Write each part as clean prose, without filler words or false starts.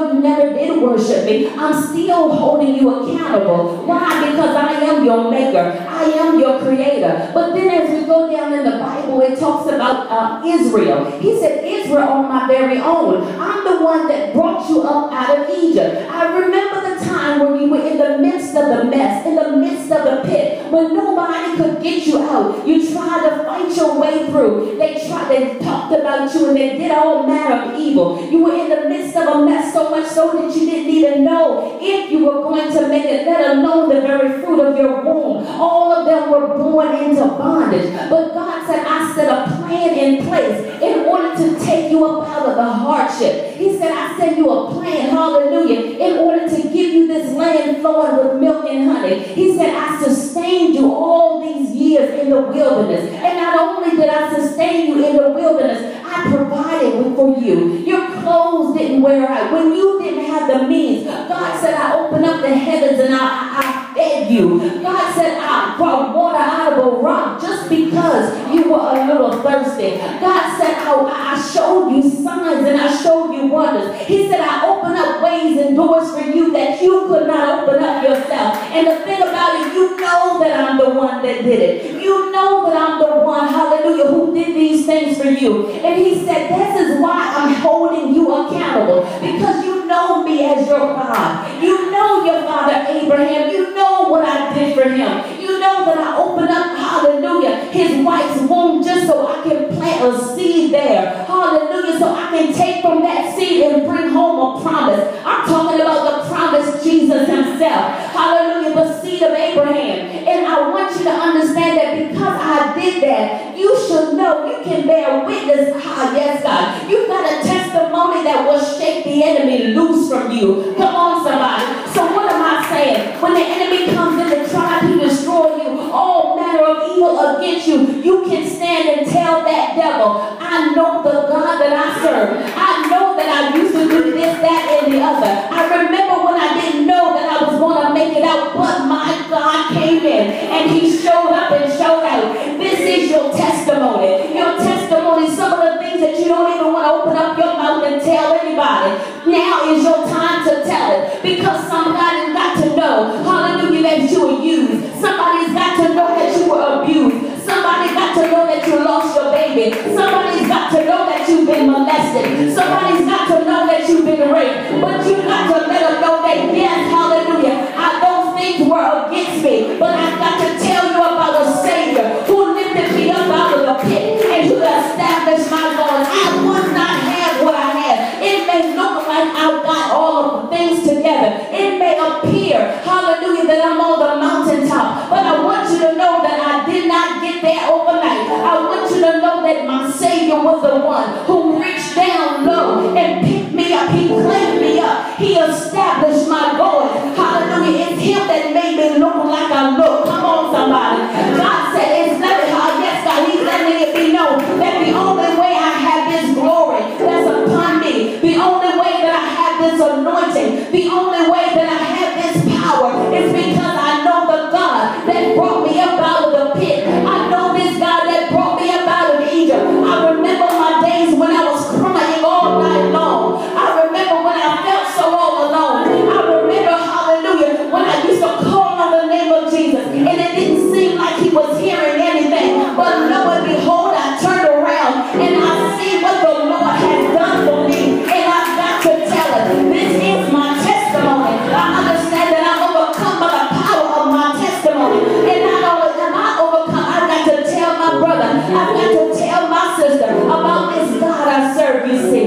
you never did worship me, I'm still holding you accountable. Why? Because I am your maker. I am your creator. But then as we go down in the Bible, it talks about Israel. He said, Israel on my very own. I'm the one that brought you up out of Egypt. I remember the time when you were in the midst of the mess, in the midst of the pit, when nobody could get you out. You tried to fight your way through. They talked about you and they did all manner of evil. You were in the midst of a mess, so much so that you didn't even know if you were going to make it, let alone the very fruit of your womb. All of them were born into bondage. But God said, I set a plan in place in order to take you up out of the hardship. He said, I sent you a plan, hallelujah, in order to give you this land flowing with milk and honey. He said, I sustained you all these years in the wilderness. And not only did I sustain you in the wilderness, I provided for you. Your clothes didn't wear out. When you didn't have the means, God said, I opened up the heavens and I fed you. God said, I brought water out of a rock just because you were a little thirsty. God said, I showed you signs and I showed you wonders. He said, I opened up ways and doors for you that you could not open up yourself. And the thing about it, you know that I'm the one that did it. You know that I'm the one, hallelujah, who did these things for you. And he said, this is why I'm holding you accountable. Because you know me as your God. You know your father Abraham. You know what I did for him. You know that I opened up, hallelujah, his wife's womb just so I can plant a seed there. Hallelujah. So I can take from that seed and bring home a promise. I'm talking about the promise, Jesus himself. Hallelujah. The seed of Abraham. And I want you to understand that because I did that, you should know you can bear witness. Ah, yes, God. You've got a testimony that will shake the enemy loose from you. Come on, somebody. So what am I saying? When the enemy comes in to try to destroy you, all manner of evil against you, you can stand and tell that devil, I know the God that I serve. I know that I used to do this, that, and the other. I remember when I didn't know that I was going to make it out, but my God came in and he showed up and showed out. This is your testimony. Your testimony, some of the things that you don't even want to open up your mouth and tell anybody. Now is your time to tell it, because somebody's got to know, hallelujah, that you were used. Somebody's got to know that you were abused. Somebody's got to know that you lost your baby. Somebody's got to know that you've been molested. Somebody's got to know that you've been raped. But you got to let them know that, yes, hallelujah, those things were against me, but I've got to tell you about a Savior who lifted me up out of the pit and who established my goals. I would not have what I have. It may look like I've got all of the things together. It may appear, hallelujah, that I'm on the mountaintop, but I want you to know that I did not get there overnight. I want you to know that my Savior was the one who reached down low and picked me up. He cleaned me up. He established my goals. Hallelujah. It's him that made me look like I look. Come on, somebody. God said it's nothing. Yes, God, he's letting it be known that the only way I have this glory that's upon me, the only way that I have this anointing, the only way that I have this power is because I know the God that brought me up out of the pit. I know this God that brought me up out of Egypt. I remember my days when I was crying all night long. I remember when I felt so all alone. I remember, hallelujah, when I used to call on the name of Jesus and it didn't seem like he was hearing anything. But lo and behold, I turned around and I see what the Lord has done for me. And I've got to tell it. This is my testimony. I understand that I'm overcome by the power of my testimony. And not only am I overcome, I've got to tell my brother, I've got to tell my sister about this God I serve, you see.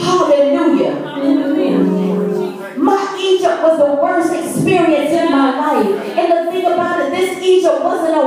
Hallelujah. My Egypt was the worst experience in my life. And the thing about it, this Egypt wasn't a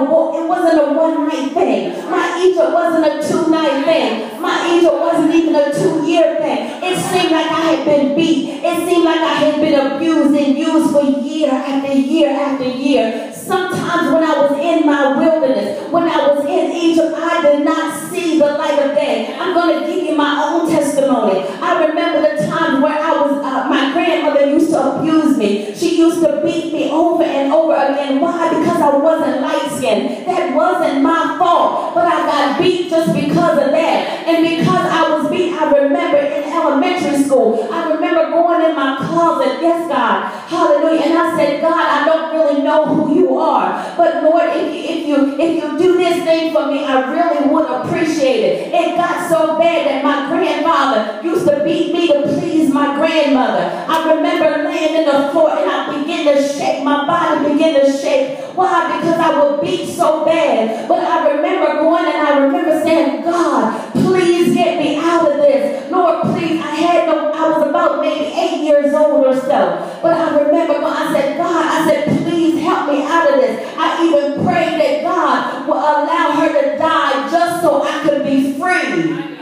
one-night thing. My Egypt wasn't a two-night thing. My Egypt wasn't even a 2-year thing. It seemed like I had been beat. It seemed like I had been abused and used for year after year after year. Sometimes when I was in my wilderness, when I was in Egypt, I did not see the light of day. I'm going to give you my own testimony. I remember the time where I was, my grandmother used to abuse me. She used to beat me over and over again. Why? Because I wasn't light-skinned. That wasn't my fault. But I got beat just because of that. And because I was beat, I remember in elementary school. I remember going in my closet, yes, God, hallelujah, and I said, God, I don't really know who you are, but Lord, if you do this thing for me, I really would appreciate it. It got so bad that my grandfather used to beat me to please my grandmother. I remember laying in the floor and I began to shake. My body began to shake. Why? Because I would beat so bad. But I remember going and I remember saying, God, please get me out of this. Lord, please. I was about maybe 8 years old or so. But I remember when I said, God, please help me out of this. I even prayed that God will allow her to die just so I could be free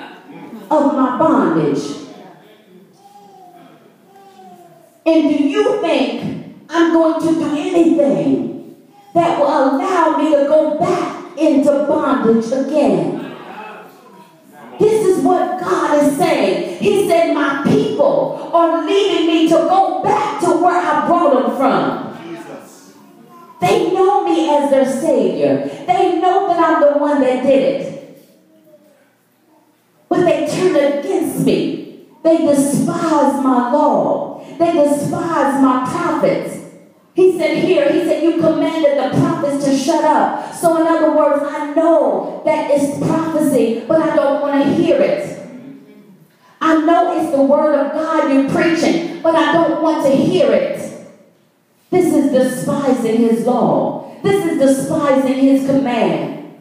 of my bondage. And do you think I'm going to do anything that will allow me to go back into bondage again? This is what God is saying. He said, my people are leading me to go back to where I brought them from. Jesus. They know me as their Savior. They know that I'm the one that did it. But they turn against me. They despise my law. They despise my prophets. He said you commanded the prophets to shut up. So in other words, I know that it's prophecy, but I don't want to hear it. I know it's the word of God you're preaching, but I don't want to hear it. This is despising his law. This is despising his command.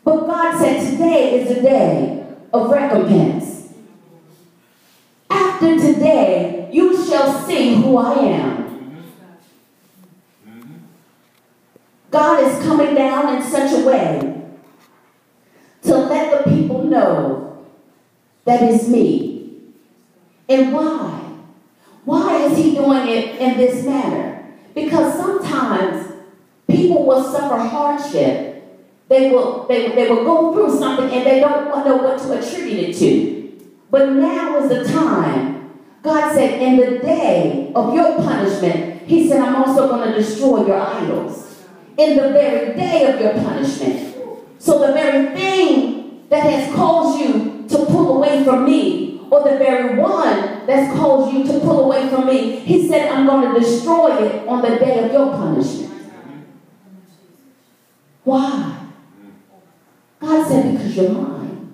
But God said today is a day of recompense. After today, you shall see who I am. God is coming down in such a way to let the people know that it's me. And why? Why is he doing it in this manner? Because sometimes people will suffer hardship. They will go through something and they don't know what to attribute it to. But now is the time. God said, in the day of your punishment, he said, I'm also going to destroy your idols. In the very day of your punishment. So the very thing that has caused you to pull away from me, or the very one that's caused you to pull away from me, he said, I'm going to destroy it on the day of your punishment. Why? God said, because you're mine.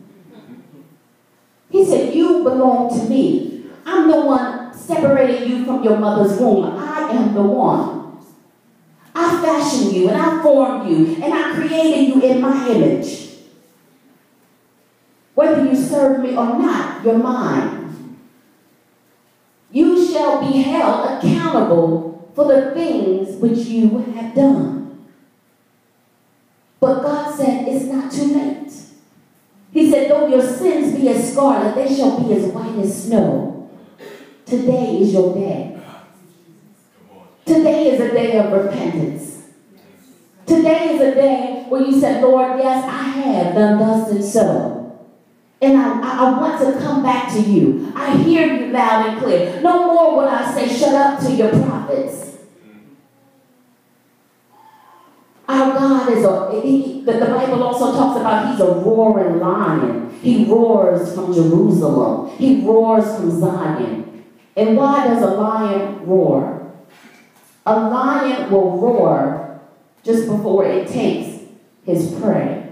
He said, you belong to me. I'm the one separating you from your mother's womb. I am the one. I fashioned you and I formed you and I created you in my image. Whether you serve me or not, you're mine. You shall be held accountable for the things which you have done. But God said it's not too late. He said, though your sins be as scarlet, they shall be as white as snow. Today is your day. Today is a day of repentance. Today is a day where you said, Lord, yes, I have done thus and so. And I want to come back to you. I hear you loud and clear. No more will I say, shut up to your prophets. Our God is the Bible also talks about he's a roaring lion. He roars from Jerusalem. He roars from Zion. And why does a lion roar? A lion will roar just before it takes his prey.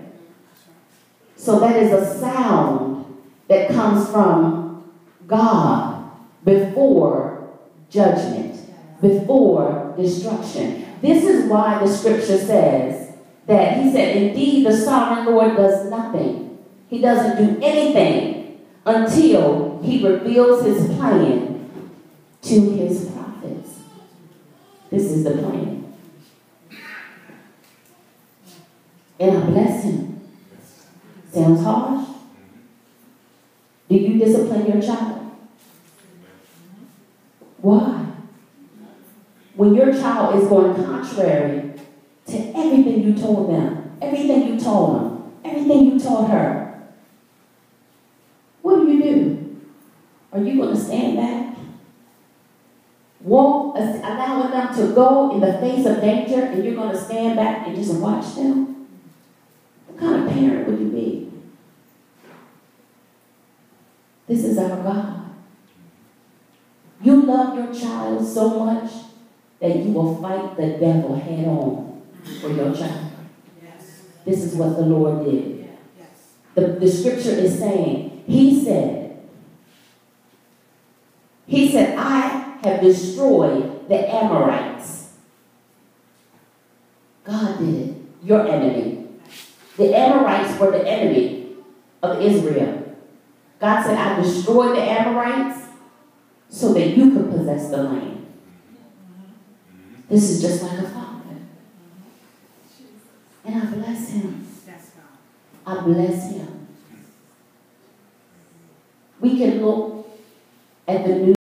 So that is a sound that comes from God before judgment, before destruction. This is why the scripture says that he said, indeed, the sovereign Lord does nothing. He doesn't do anything until he reveals his plan to his prophets. This is the plan. And I bless him. Sounds harsh. Do you discipline your child? Why? When your child is going contrary to everything you told them, everything you told them, everything you told her, what do? Are you going to stand back? Walk, allowing them to go in the face of danger, and you're going to stand back and just watch them? What kind of parent would you be? This is our God. love your child so much that you will fight the devil head on for your child. This is what the Lord did. The scripture is saying, He said, I have destroyed the Amorites. God did it. Your enemy. The Amorites were the enemy of Israel. God said, I destroyed the Amorites so that you could possess the land. This is just like a father. And I bless him. I bless him. We can look at the new